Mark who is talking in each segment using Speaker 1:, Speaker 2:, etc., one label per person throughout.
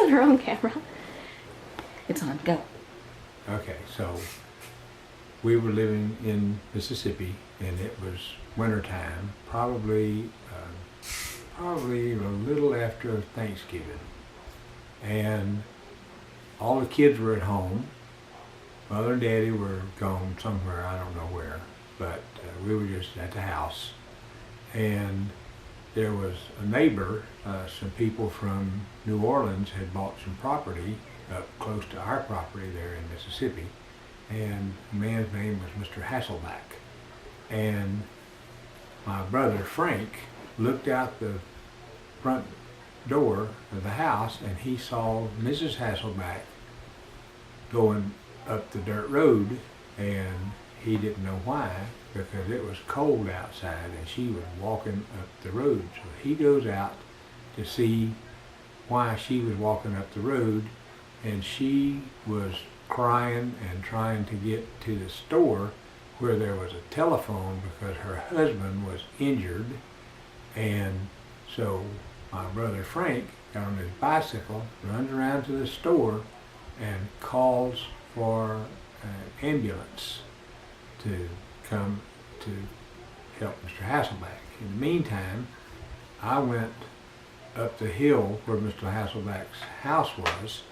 Speaker 1: on her own camera. It's on, go.
Speaker 2: Okay, so we were living in Mississippi, and it was wintertime, probably a little after Thanksgiving. And all the kids were at home. Mother and Daddy were gone somewhere, I don't know where, but we were just at the house. And there was a neighbor, some people from New Orleans had bought some property up close to our property there in Mississippi. And the man's name was Mr. Hasselback. And my brother Frank looked out the front door of the house and he saw Mrs. Hasselback going up the dirt road, and he didn't know why, because it was cold outside and she was walking up the road. So he goes out to see why she was walking up the road, and she was crying and trying to get to the store where there was a telephone because her husband was injured. And so my brother Frank got on his bicycle, runs around to the store and calls for an ambulance to come to help Mr. Hasselback. In the meantime, I went up the hill where Mr. Hasselback's house was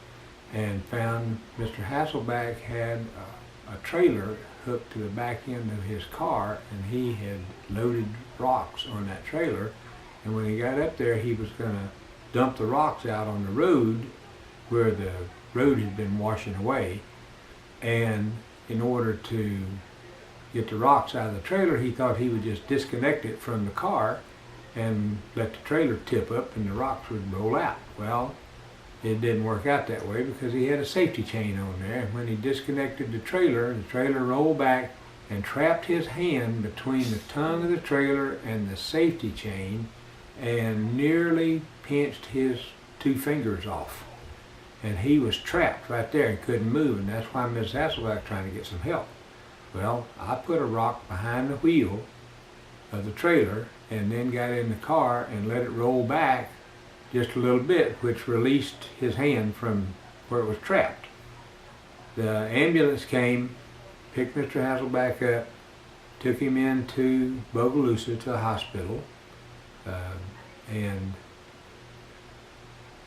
Speaker 2: and found Mr. Hasselback had a trailer hooked to the back end of his car, and he had loaded rocks on that trailer. And when he got up there, he was going to dump the rocks out on the road where the road had been washing away. And in order to get the rocks out of the trailer, he thought he would just disconnect it from the car and let the trailer tip up and the rocks would roll out. Well, it didn't work out that way because he had a safety chain on there. And when he disconnected the trailer rolled back and trapped his hand between the tongue of the trailer and the safety chain and nearly pinched his 2 fingers off. And he was trapped right there and couldn't move, and that's why Ms. Hasselback was trying to get some help. Well, I put a rock behind the wheel of the trailer and then got in the car and let it roll back just a little bit, which released his hand from where it was trapped. The ambulance came, picked Mr. Hasselback up, took him into Bogalusa to the hospital, and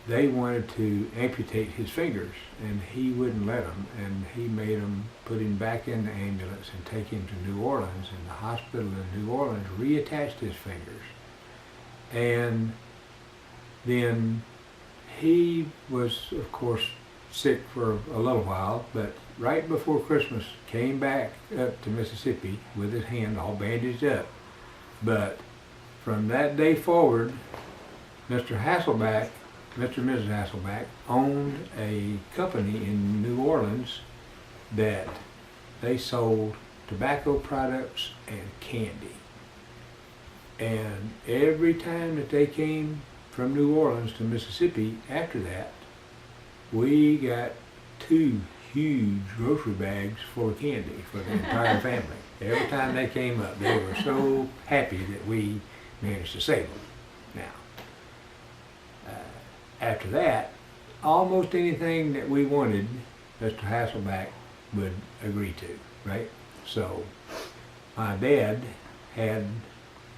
Speaker 2: they wanted to amputate his fingers, and he wouldn't let them, and he made them put him back in the ambulance and take him to New Orleans, and the hospital in New Orleans reattached his fingers. And then he was, of course, sick for a little while, but right before Christmas came back up to Mississippi with his hand all bandaged up. But from that day forward, Mr. Hasselback, Mr. and Mrs. Hasselback owned a company in New Orleans that they sold tobacco products and candy. And every time that they came from New Orleans to Mississippi after that, we got 2 huge grocery bags full of candy for the entire family. Every time they came up, they were so happy that we managed to save them. Now, after that, almost anything that we wanted, Mr. Hasselback would agree to, right? So my dad had,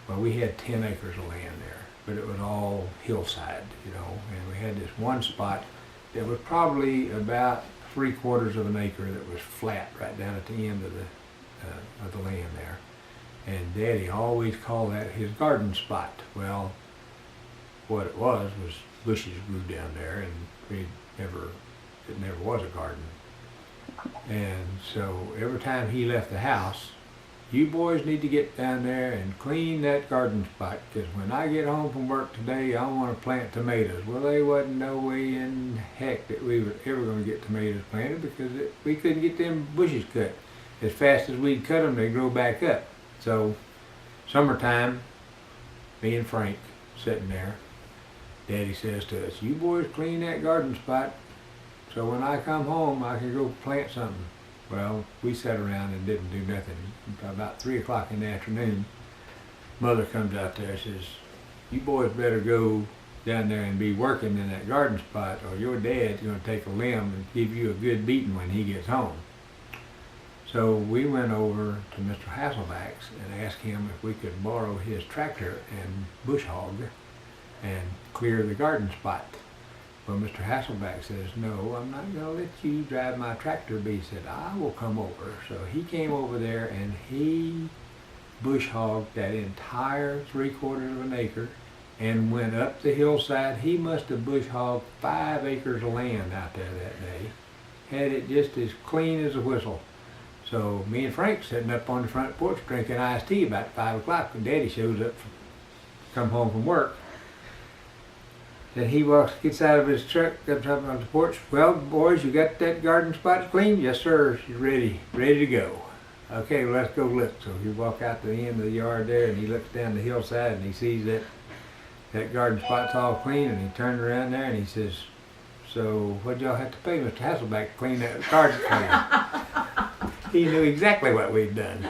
Speaker 2: well, we had 10 acres of land there, but it was all hillside, you know, and we had this one spot that was probably about 3/4 of an acre that was flat right down at the end of the land there. And Daddy always called that his garden spot. Well, what it was bushes grew down there, and it never was a garden. And so every time he left the house, you boys need to get down there and clean that garden spot, because when I get home from work today, I want to plant tomatoes. Well, there wasn't no way in heck that we were ever going to get tomatoes planted, because we couldn't get them bushes cut. As fast as we'd cut them, they grow back up. So summertime, me and Frank sitting there, Daddy says to us, you boys clean that garden spot so when I come home I can go plant something. Well, we sat around and didn't do nothing. About 3 o'clock in the afternoon, Mother comes out there and says, you boys better go down there and be working in that garden spot, or your dad's going to take a limb and give you a good beating when he gets home. So we went over to Mr. Hasselback's and asked him if we could borrow his tractor and bush hog and clear the garden spot. Well, Mr. Hasselback says, no, I'm not going to let you drive my tractor, but he said, I will come over. So he came over there and he bush hogged that entire 3/4 of an acre and went up the hillside. He must have bush hogged 5 acres of land out there that day. Had it just as clean as a whistle. So me and Frank sitting up on the front porch drinking iced tea about 5 o'clock when Daddy shows up, come home from work. And he gets out of his truck, comes up on the porch. Well, boys, you got that garden spot clean? Yes, sir. She's ready to go. Okay, well, let's go look. So he walk out to the end of the yard there, and he looks down the hillside, and he sees that garden spot's all clean, and he turned around there, and he says, so what'd y'all have to pay Mr. Hasselback to clean that garden for you? He knew exactly what we'd done.